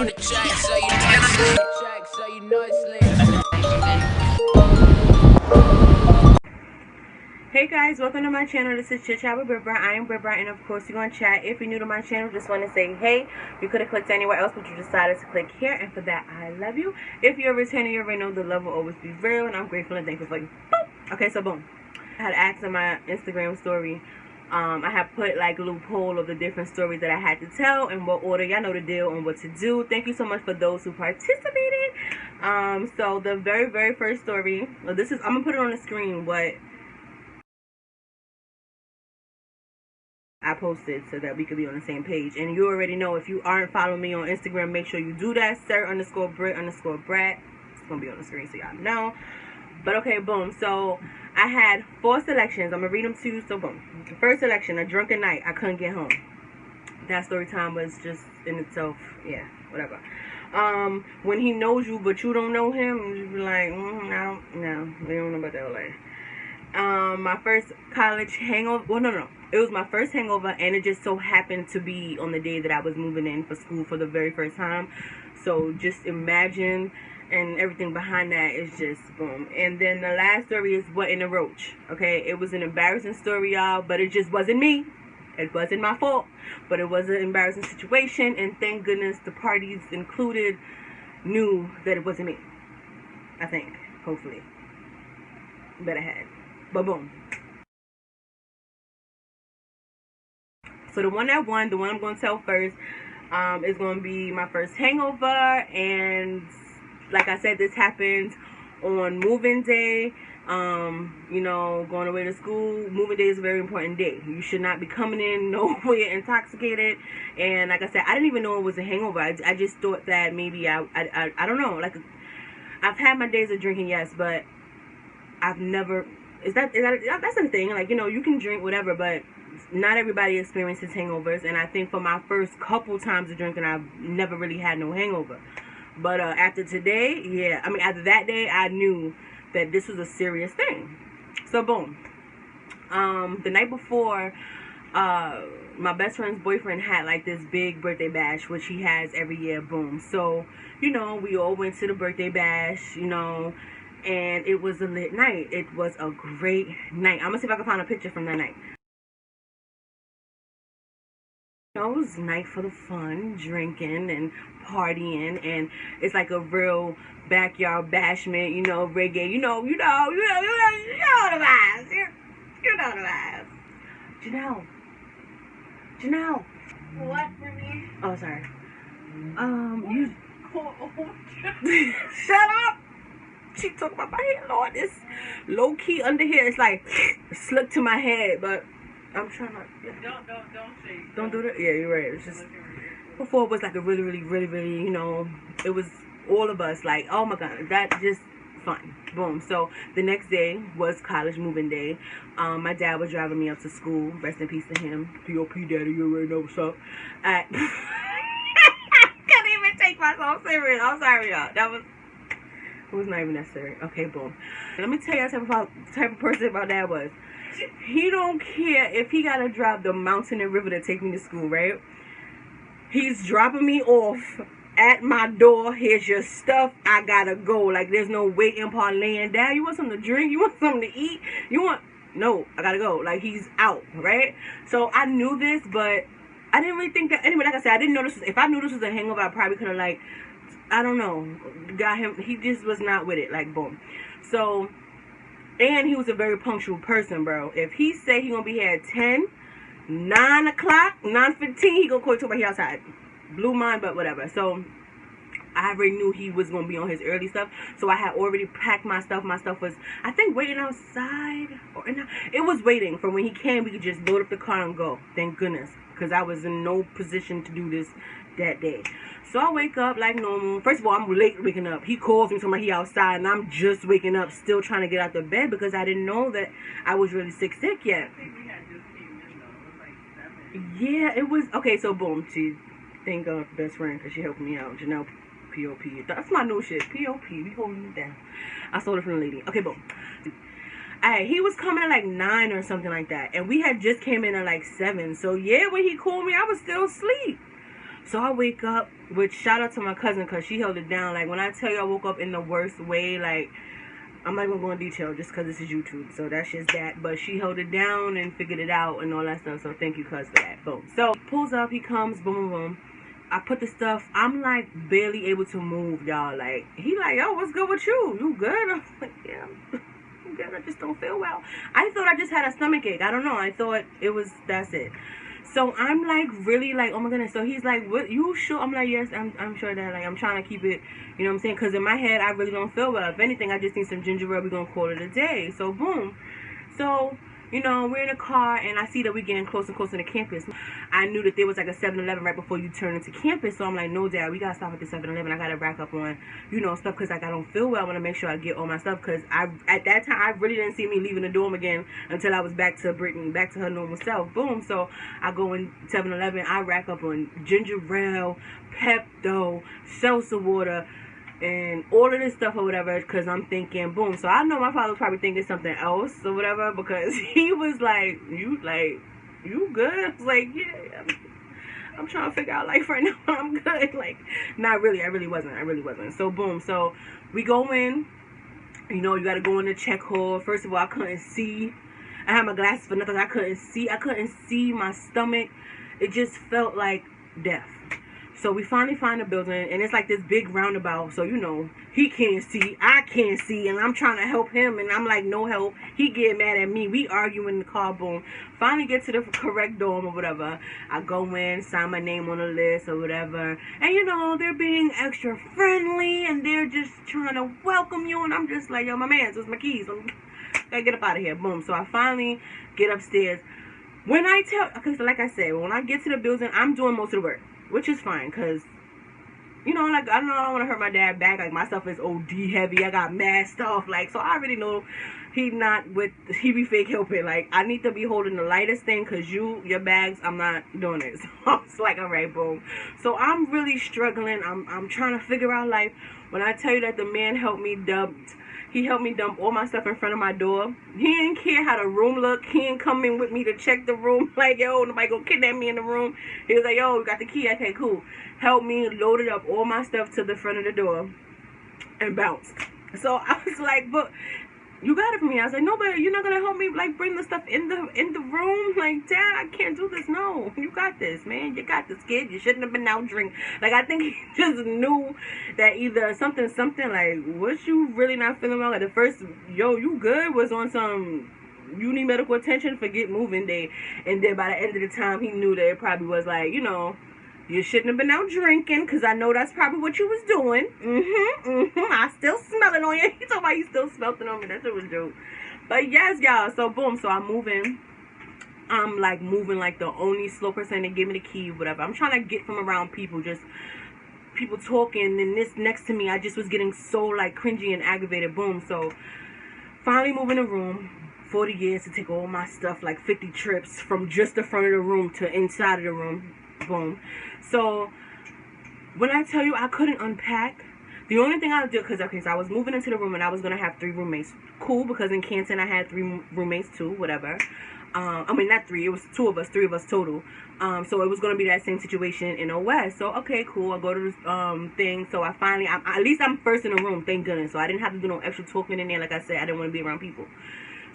on the track, so you nicely. Hey guys, welcome to my channel. This is Chit Chat with Brit Brit. I am Brit Brit, and of course you're gonna chat. If you're new to my channel, just want to say hey. You could have clicked anywhere else, but you decided to click here, and for that I love you. If you're a returner, you already know the love will always be real, and I'm grateful and thankful for you. Boom. Okay, so boom. I had asked in my Instagram story. I have put like a little poll of the different stories that I had to tell and what order. Y'all know the deal on what to do. Thank you so much for those who participated. So the very first story. Well, this is, I'm gonna put it on the screen. What I posted so that we could be on the same page. And you already know, if you aren't following me on Instagram, make sure you do that. Sir_Brit_Brat. It's gonna be on the screen so y'all know. But okay, boom. So I had 4 selections. I'm gonna read them to you. So boom. The first selection, a drunken night. I couldn't get home. That story time was just in itself, yeah, whatever. When he knows you but you don't know him, you be like, no, we don't know about that later. My first college hangover. Well, no. It was my first hangover, and it just so happened to be on the day that I was moving in for school for the very first time. So just imagine, and everything behind that is just boom. And then the last story is what in a roach. Okay, it was an embarrassing story, y'all, but it just wasn't me. It wasn't my fault, but it was an embarrassing situation, and thank goodness the parties included knew that it wasn't me. I think, hopefully, better had. But boom. So the one that won, the one I'm going to tell first, is going to be my first hangover. And like I said, this happened on moving day. You know, going away to school. Moving day is a very important day. You should not be coming in nowhere intoxicated. And like I said, I didn't even know it was a hangover. I just thought that maybe I don't know. Like, I've had my days of drinking, yes, but I've never. That's the thing. Like, you know, you can drink whatever, but not everybody experiences hangovers. And I think for my first couple times of drinking, I've never really had no hangover. But after today, yeah, I mean, after that day, I knew that this was a serious thing. So boom. The night before, my best friend's boyfriend had like this big birthday bash, which he has every year. Boom. So, you know, we all went to the birthday bash, you know. And it was a lit night. It was a great night. I'm going to see if I can find a picture from that night. You know, it was a night full of fun, drinking and partying. And it's like a real backyard bashment, you know, reggae. You know the vibes. You know the vibes. Janelle. What, Remy? Oh, sorry. You... Shut up! She talking about my hair, Lord. This low key under here. It's like slick to my head, but I'm trying to. Yeah. Don't do that. Yeah, you're right. It's just before it was like a really, you know, it was all of us like, oh my god, that just fun. Boom. So the next day was college moving day. My dad was driving me up to school. Rest in peace to him. P.O.P. Daddy, you already know what's up. I couldn't even take myself serious. I'm sorry, y'all. It was not even necessary. Okay, boom. Let me tell you the type of person my dad was. He don't care if he gotta drive the mountain and river to take me to school, right? He's dropping me off at my door. Here's your stuff. I gotta go. Like, there's no waiting, parlaying. Dad, you want something to drink? You want something to eat? No, I gotta go. Like, he's out, right? So I knew this, but I didn't really think that. Anyway, like I said, I didn't know this if I knew this was a hangover, I probably could have, like, I don't know, got him. He just was not with it. Like, boom. So, and he was a very punctual person, bro. If he said he gonna be here at 10, 9 o'clock, 9:15, he gonna call you about he outside. Blew mine, but whatever. So I already knew he was gonna be on his early stuff. So I had already packed my stuff. My stuff was, I think, waiting outside, it was waiting for when he came. We could just load up the car and go. Thank goodness, because I was in no position to do this that day. So I wake up like normal. First of all, I'm late waking up. He calls me talking about he outside, and I'm just waking up, still trying to get out the bed because I didn't know that I was really sick yet. Yeah, it was okay. So boom, thank God for best friend because she helped me out. Janelle, P.O.P. That's my new shit. P.O.P. We holding it down. I sold it from the lady. Okay, boom. Alright, he was coming at like 9 or something like that, and we had just came in at like 7. So yeah, when he called me, I was still asleep. So I wake up, which shout out to my cousin because she held it down. Like, when I tell you I woke up in the worst way, like, I'm not going to go in detail just because this is YouTube. So that's just that. But she held it down and figured it out and all that stuff. So thank you, cuz, for that. Boom. So pulls up. He comes. Boom, boom, boom. I put the stuff. I'm like barely able to move, y'all. Like, he like, yo, what's good with you? You good? I'm like, yeah, I'm good. I just don't feel well. I thought I just had a stomach ache. I don't know. I thought it was, that's it. So I'm like really like, oh my goodness. So he's like, what, you sure? I'm like, yes, I'm sure that, like, I'm trying to keep it, you know what I'm saying? Because in my head, I really don't feel well. If anything, I just need some ginger ale. We're going to call it a day. So boom. So, you know, we're in a car and I see that we're getting closer and closer to campus. I knew that there was like a 7-Eleven right before you turn into campus. So I'm like, no, Dad, we got to stop at the 7-Eleven. I got to rack up on, you know, stuff because like I don't feel well. I want to make sure I get all my stuff because at that time, I really didn't see me leaving the dorm again until I was back to Brittany, back to her normal self. Boom. So I go in 7-Eleven. I rack up on ginger ale, Pepto, seltzer water, and all of this stuff or whatever, because I'm thinking, boom. So I know my father was probably thinking something else or whatever, because he was like, you good? I was like, yeah, I'm trying to figure out life right now. I'm good. Like, not really. I really wasn't. So boom. So we go in. You know, you got to go in the check hall. First of all, I couldn't see. I had my glasses for nothing. I couldn't see my stomach. It just felt like death. So we finally find a building, and it's like this big roundabout. So, you know, he can't see, I can't see, and I'm trying to help him, and I'm like, no help. He get mad at me. We argue in the car, boom. Finally get to the correct dorm or whatever. I go in, sign my name on the list or whatever. And, you know, they're being extra friendly, and they're just trying to welcome you. And I'm just like, yo, my man's, where's my keys? Gotta get up out of here, boom. So I finally get upstairs. When I tell, okay, so like I said, when I get to the building, I'm doing most of the work. Which is fine, because, you know, like, I don't know, I don't want to hurt my dad back. Like, my stuff is OD heavy. I got mad stuff. Like, so I already know he be fake helping. Like, I need to be holding the lightest thing, because your bags, I'm not doing it. So I was like, all right, boom. So I'm really struggling. I'm trying to figure out life. When I tell you that the man helped me dump all my stuff in front of my door. He didn't care how the room looked. He didn't come in with me to check the room. Like, yo, nobody gonna kidnap me in the room. He was like, yo, you got the key? Okay, cool. Helped me, loaded up all my stuff to the front of the door and bounced. So I was like, but you got it from me. I was like, no, but you're not gonna help me like bring the stuff in the room. Like, Dad, I can't do this. No, you got this, man. You got this, kid. You shouldn't have been out drinking. Like, I think he just knew that either something like, was you really not feeling well? Like, the first, yo, you good, was on some, you need medical attention, forget moving day. And then by the end of the time, he knew that it probably was like, you know, you shouldn't have been out drinking, because I know that's probably what you was doing. I still smell it on you. He told me he still smelled it on me. That shit was dope. But yes, y'all. So boom. So I'm moving. I'm like moving like the only slow person. They give me the key, whatever. I'm trying to get from around people, just people talking. And this next to me, I just was getting so like cringy and aggravated. Boom. So finally moving the room. 40 years to take all my stuff, like 50 trips from just the front of the room to inside of the room. Boom. So when I tell you I couldn't unpack, the only thing I would do, because okay, so I was moving into the room and I was gonna have 3 roommates. Cool, because in Canton I had 3 roommates too, whatever. I mean, not 3, it was 2 of us, 3 of us total. So it was gonna be that same situation in OS. So okay, cool. I go to this thing. So I finally, at least I'm first in the room, thank goodness. So I didn't have to do no extra talking in there. Like I said, I didn't want to be around people.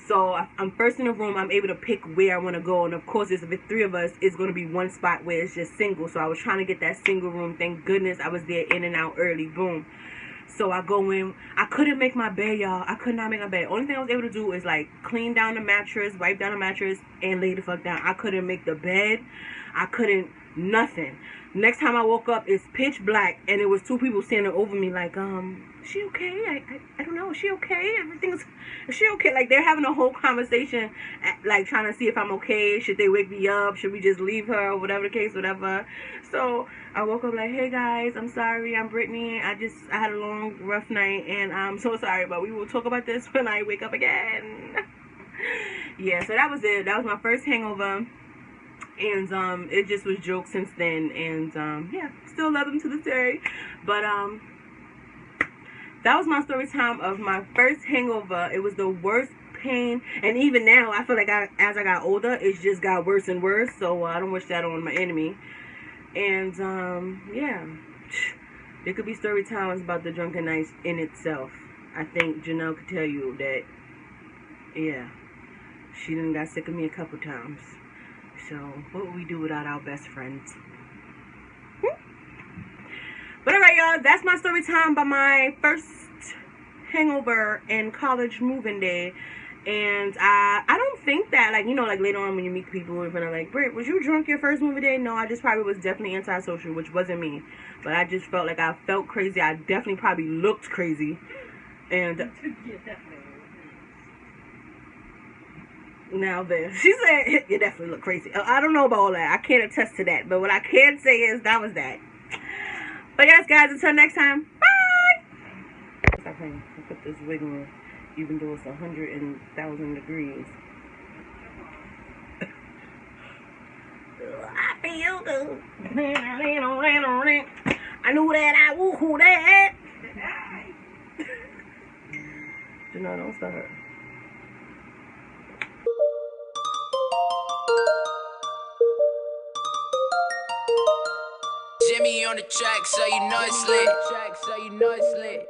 So I'm first in the room. I'm able to pick where I want to go. And, of course, if it's 3 of us, it's going to be one spot where it's just single. So I was trying to get that single room. Thank goodness I was there in and out early. Boom. So I go in. I couldn't make my bed, y'all. I could not make my bed. Only thing I was able to do is, like, clean down the mattress, wipe down the mattress, and lay the fuck down. I couldn't make the bed. I couldn't, nothing. Next time I woke up, it's pitch black. And it was 2 people standing over me like, is she okay? I don't know. Is she okay? Is she okay? Like, they're having a whole conversation, like, trying to see if I'm okay. Should they wake me up? Should we just leave her? Or whatever the case, whatever. So I woke up like, hey, guys, I'm sorry. I'm Brittany. I had a long, rough night, and I'm so sorry. But we will talk about this when I wake up again. Yeah, so that was it. That was my first hangover. And it just was jokes since then. And yeah, still love them to this day. But that was my story time of my first hangover. It was the worst pain, and even now I feel like as I got older, it just got worse and worse. So I don't wish that on my enemy. And yeah, there could be story times about the drunken nights in itself. I think Janelle could tell you that, yeah, she done got sick of me a couple times. So, what would we do without our best friends? But alright, y'all, that's my story time about my first hangover and college moving day. And I don't think that, like, you know, like later on when you meet people, you're gonna like, Britt, was you drunk your first movie day? No, I just probably was definitely antisocial, which wasn't me. But I just felt like I felt crazy. I definitely probably looked crazy. And now there, she said, you definitely look crazy. I don't know about all that. I can't attest to that. But what I can say is that was that. But yes, guys, until next time, bye! Stop playing. I put this wig on, even though it's 100,000 degrees. I feel good. I knew that I would who that. No, don't start. Jimmy on the track, so you know it's lit.